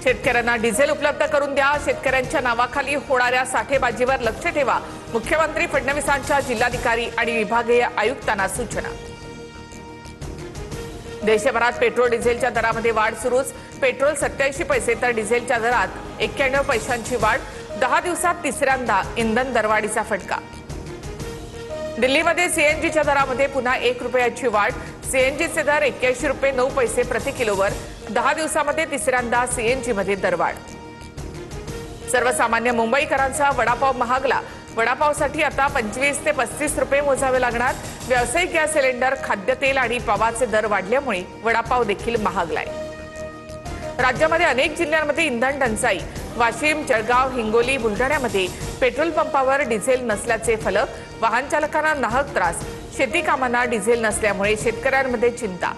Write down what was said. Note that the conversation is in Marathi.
शेतकऱ्यांना डिझेल उपलब्ध करून द्या, शेतकऱ्यांच्या नावाखाली होणाऱ्या साठेबाजीवर लक्ष ठेवा, मुख्यमंत्री फडणवीसांच्या जिल्हाधिकारी आणि विभागीय आयुक्तांना सूचना। देशभरात पेट्रोल डिझेलच्या दरामध्ये वाढ सुरूच। पेट्रोल 87 पैसे तर डिझेलच्या दरात 91 पैशांची वाढ। 10 दिवसात तिसऱ्यांदा इंधन दरवाढीचा फटका। दिल्लीमध्ये सीएनजीच्या दरामध्ये पुन्हा 1 रुपयाची वाढ। सीएनजीचे दर 81 रुपये 9 पैसे प्रति किलोवर। 10 दिवसामध्ये तिसऱ्यांदा सीएनजीमध्ये दरवाढ। सर्वसामान्य मुंबईकरांचा वडापाव महागला। वडापावसाठी आता 25 ते 35 रुपये मोजावे लागणार। व्यावसायिक गॅस सिलेंडर, खाद्यतेल आणि पावाचे दर वाढल्यामुळे वडापाव देखील महागलाय। राज्यामध्ये अनेक जिल्ह्यांमध्ये इंधन टंचाई। वाशिम, जळगाव, हिंगोली, बुलढाण्यामध्ये पेट्रोल पंपावर डिझेल नसल्याचे फलक। वाहन चालकांना नाहक त्रास। शेती कामांना डिझेल नसल्यामुळे शेतकऱ्यांमध्ये चिंता।